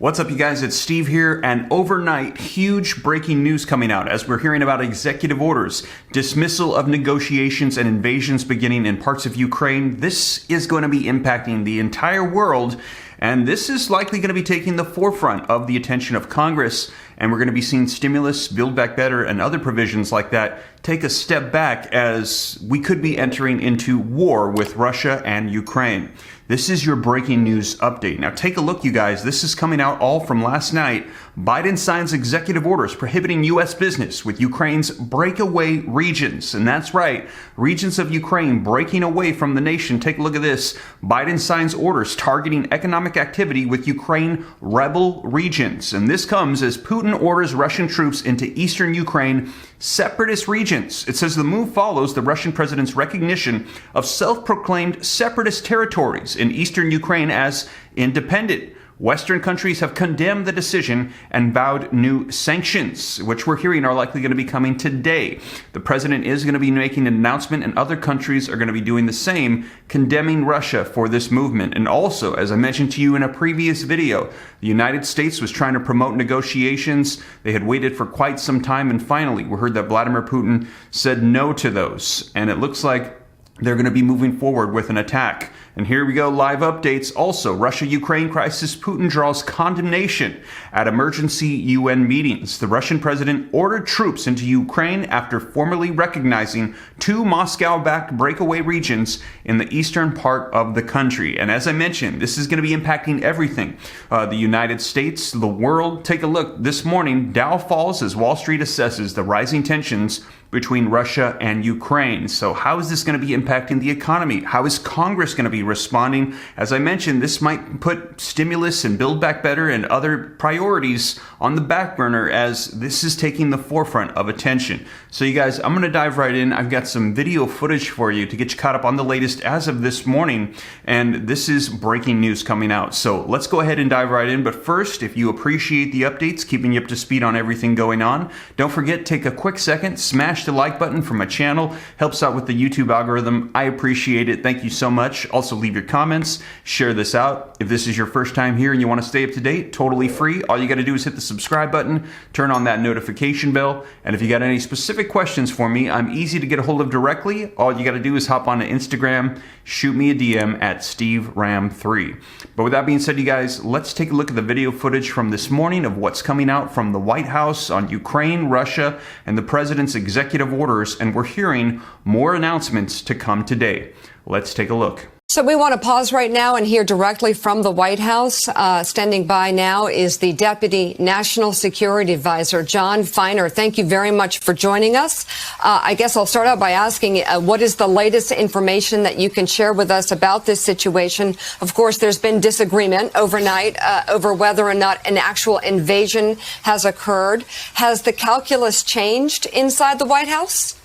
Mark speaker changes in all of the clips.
Speaker 1: What's up, you guys? It's Steve here, and overnight, huge breaking news coming out as we're hearing about executive orders, dismissal of negotiations and invasions beginning in parts of Ukraine. This is going to be impacting the entire world, and this is likely going to be taking the forefront of the attention of Congress, and we're going to be seeing stimulus, Build Back Better, and other provisions like that take a step back as we could be entering into war with Russia and Ukraine. This is your breaking news update. Now take a look, you guys. This is coming out all from last night. Biden signs executive orders prohibiting U.S. business with Ukraine's breakaway regions. And that's right, regions of Ukraine breaking away from the nation. Take a look at this. Biden signs orders targeting economic activity with Ukraine rebel regions. And this comes as Putin orders Russian troops into eastern Ukraine separatist regions. It says the move follows the Russian president's recognition of self-proclaimed separatist territories in eastern Ukraine as independent. Western countries have condemned the decision and vowed new sanctions, which we're hearing are likely going to be coming today. The president is going to be making an announcement, and other countries are going to be doing the same, condemning Russia for this movement. And also, as I mentioned to you in a previous video, the United States was trying to promote negotiations. They had waited for quite some time, and finally, we heard that Vladimir Putin said no to those. And it looks like they're going to be moving forward with an attack. And here we go, live updates. Also, Russia-Ukraine crisis, Putin draws condemnation at emergency UN meetings. The Russian president ordered troops into Ukraine after formally recognizing two Moscow-backed breakaway regions in the eastern part of the country. And as I mentioned, this is going to be impacting everything. The United States, the world. Take a look. This morning, Dow falls as Wall Street assesses the rising tensions between Russia and Ukraine. So how is this going to be impacting the economy? How is Congress going to be responding? As I mentioned, this might put stimulus and Build Back Better and other priorities on the back burner as this is taking the forefront of attention. So you guys, I'm going to dive right in. I've got some video footage for you to get you caught up on the latest as of this morning, and this is breaking news coming out. So let's go ahead and dive right in. But first, if you appreciate the updates, keeping you up to speed on everything going on, don't forget, take a quick second, smash the like button for my channel. Helps out with the YouTube algorithm. I appreciate it. Thank you so much. Also, leave your comments, share this out. If this is your first time here and you want to stay up to date, totally free. All you got to do is hit the subscribe button, turn on that notification bell. And if you got any specific questions for me, I'm easy to get a hold of directly. All you got to do is hop onto Instagram, shoot me a DM at SteveRam3. But with that being said, you guys, let's take a look at the video footage from this morning of what's coming out from the White House on Ukraine, Russia, and the president's executive orders. And we're hearing more announcements to come today. Let's take a look.
Speaker 2: So we want to pause right now and hear directly from the White House. Standing by now is the Deputy National Security Advisor, John Feiner. Thank you very much for joining us. I guess I'll start out by asking, what is the latest information that you can share with us about this situation? Of course, there's been disagreement overnight over whether or not an actual invasion has occurred. Has the calculus changed inside the White House?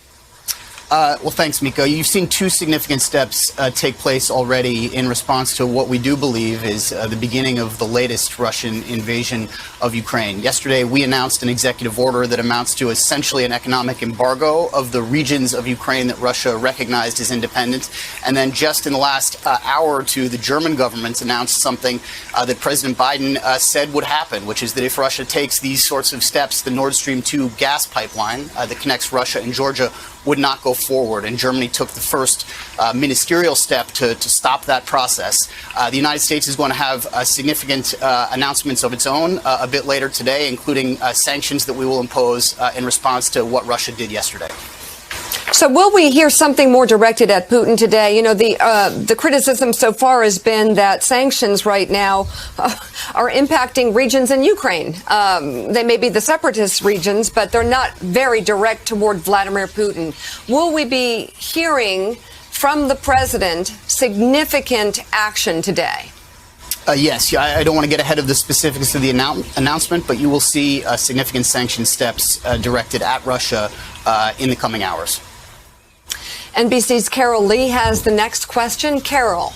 Speaker 3: Well, thanks, Miko. You've seen two significant steps take place already in response to what we do believe is the beginning of the latest Russian invasion of Ukraine. Yesterday, we announced an executive order that amounts to essentially an economic embargo of the regions of Ukraine that Russia recognized as independent. And then just in the last hour or two, the German government announced something that President Biden said would happen, which is that if Russia takes these sorts of steps, the Nord Stream 2 gas pipeline that connects Russia and Georgia would not go forward. And Germany took the first ministerial step to stop that process. The United States is going to have significant announcements of its own a bit later today, including sanctions that we will impose in response to what Russia did yesterday.
Speaker 2: So will we hear something more directed at Putin today? You know, the criticism so far has been that sanctions right now are impacting regions in Ukraine. They may be the separatist regions, but they're not very direct toward Vladimir Putin. Will we be hearing from the president significant action today?
Speaker 3: Yes, I don't want to get ahead of the specifics of the announcement, but you will see significant sanction steps directed at Russia in the coming hours.
Speaker 2: NBC's Carol Lee has the next question. Carol.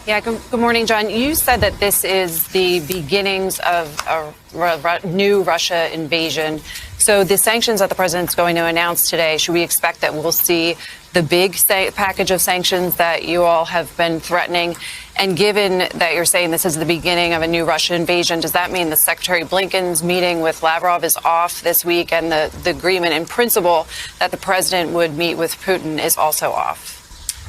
Speaker 4: Yeah, good morning, John. You said that this is the beginnings of a new Russia invasion. So the sanctions that the president's going to announce today, should we expect that we'll see the big package of sanctions that you all have been threatening? And given that you're saying this is the beginning of a new Russian invasion, does that mean the Secretary Blinken's meeting with Lavrov is off this week, and the agreement in principle that the president would meet with Putin is also off?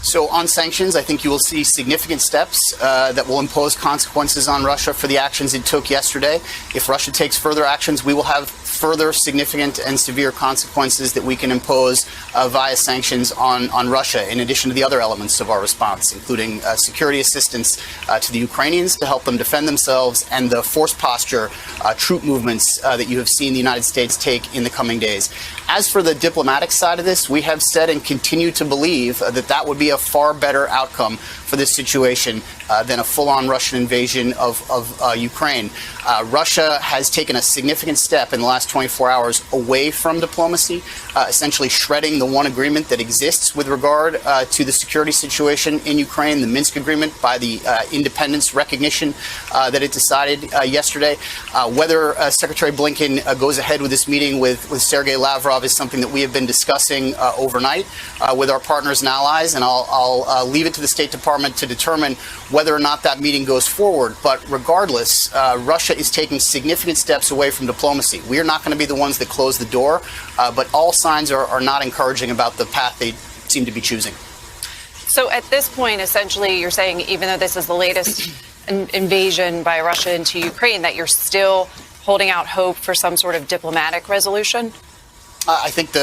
Speaker 3: So on sanctions, I think you will see significant steps that will impose consequences on Russia for the actions it took yesterday. If Russia takes further actions, we will have further significant and severe consequences that we can impose via sanctions on Russia, in addition to the other elements of our response, including security assistance to the Ukrainians to help them defend themselves, and the force posture troop movements that you have seen the United States take in the coming days. As for the diplomatic side of this, we have said and continue to believe that that would be a far better outcome for this situation than a full-on Russian invasion of Ukraine. Russia has taken a significant step in the last 24 hours away from diplomacy, essentially shredding the one agreement that exists with regard to the security situation in Ukraine, the Minsk agreement, by the independence recognition that it decided yesterday. Whether Secretary Blinken goes ahead with this meeting with Sergei Lavrov is something that we have been discussing overnight with our partners and allies, and I'll leave it to the State Department to determine whether or not that meeting goes forward. But regardless, Russia is taking significant steps away from diplomacy. We are not going to be the ones that close the door, but all signs are not encouraging about the path they seem to be choosing.
Speaker 4: So at this point, essentially, you're saying even though this is the latest invasion by Russia into Ukraine, that you're still holding out hope for some sort of diplomatic resolution?
Speaker 3: I think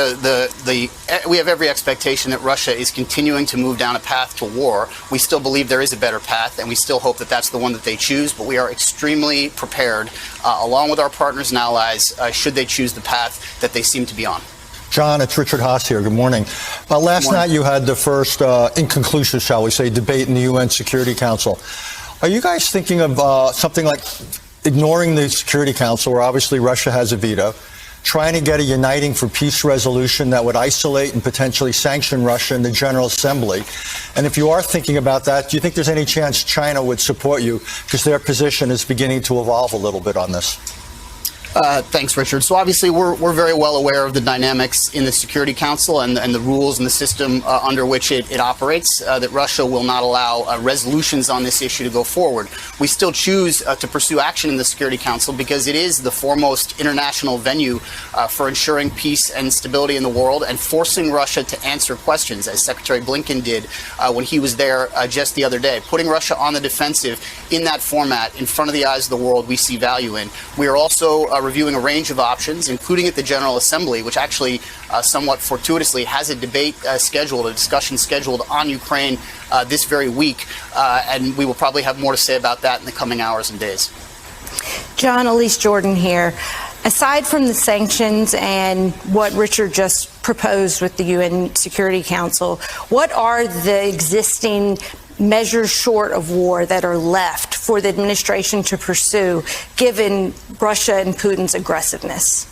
Speaker 3: we have every expectation that Russia is continuing to move down a path to war. We still believe there is a better path, and we still hope that that's the one that they choose. But we are extremely prepared, along with our partners and allies, should they choose the path that they seem to be on.
Speaker 5: John, it's Richard Haas here. Good morning. Last night you had the first inconclusive, shall we say, debate in the UN Security Council. Are you guys thinking of something like ignoring the Security Council, where obviously Russia has a veto, trying to get a uniting for peace resolution that would isolate and potentially sanction Russia in the General Assembly? And if you are thinking about that, do you think there's any chance China would support you, because their position is beginning to evolve a little bit on this?
Speaker 3: Thanks, Richard. So obviously we're very well aware of the dynamics in the Security Council and the rules and the system under which it operates, that Russia will not allow resolutions on this issue to go forward. We still choose to pursue action in the Security Council because it is the foremost international venue for ensuring peace and stability in the world and forcing Russia to answer questions, as Secretary Blinken did when he was there just the other day. Putting Russia on the defensive in that format in front of the eyes of the world, we see value in. We are also reviewing a range of options, including at the General Assembly, which actually somewhat fortuitously has a debate scheduled, a discussion scheduled on Ukraine this very week, and we will probably have more to say about that in the coming hours and days.
Speaker 6: John, Elise Jordan here. Aside from the sanctions and what Richard just proposed with the UN Security Council, what are the existing measures short of war that are left for the administration to pursue, given Russia and Putin's aggressiveness?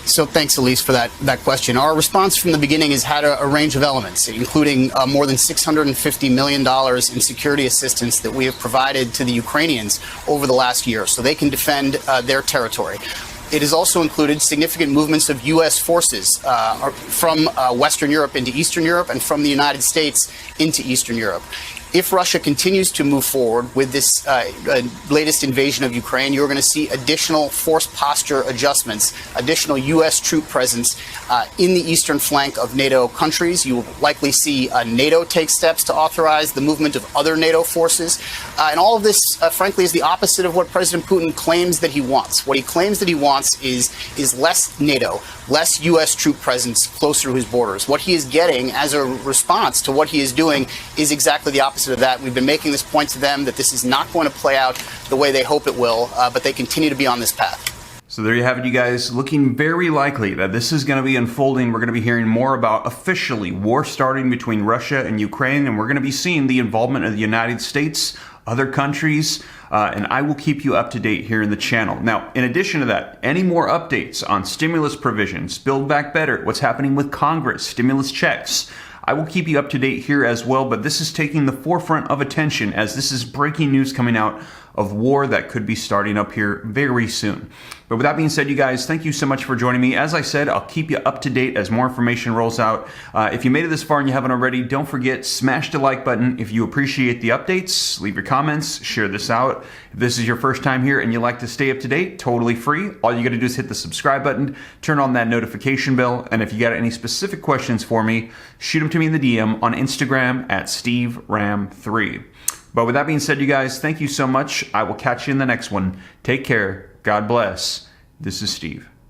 Speaker 3: So thanks, Elise, for that question. Our response from the beginning has had a range of elements, including more than $650 million in security assistance that we have provided to the Ukrainians over the last year so they can defend their territory. It has also included significant movements of U.S. forces from Western Europe into Eastern Europe and from the United States into Eastern Europe. If Russia continues to move forward with this latest invasion of Ukraine, you're going to see additional force posture adjustments, additional U.S. troop presence in the eastern flank of NATO countries. You will likely see NATO take steps to authorize the movement of other NATO forces. And all of this, frankly, is the opposite of what President Putin claims that he wants. What he claims that he wants is less NATO, less U.S. troop presence closer to his borders. What he is getting as a response to what he is doing is exactly the opposite of that. We've been making this point to them that this is not going to play out the way they hope it will, but they continue to be on this path.
Speaker 1: So there you have it, you guys. Looking very likely that this is going to be unfolding. We're going to be hearing more about officially war starting between Russia and Ukraine, and we're going to be seeing the involvement of the United States, other countries, and I will keep you up to date here in the channel. Now, in addition to that, any more updates on stimulus provisions, Build Back Better, what's happening with Congress, stimulus checks, I will keep you up to date here as well, but this is taking the forefront of attention as this is breaking news coming out of war that could be starting up here very soon. But with that being said, you guys, thank you so much for joining me. As I said, I'll keep you up to date as more information rolls out. If you made it this far and you haven't already, don't forget, smash the like button. If you appreciate the updates, leave your comments, share this out. If this is your first time here and you like to stay up to date, totally free. All you got to do is hit the subscribe button, turn on that notification bell, and if you got any specific questions for me, shoot them to me in the DM on Instagram at SteveRam3. But with that being said, you guys, thank you so much. I will catch you in the next one. Take care. God bless. This is Steve.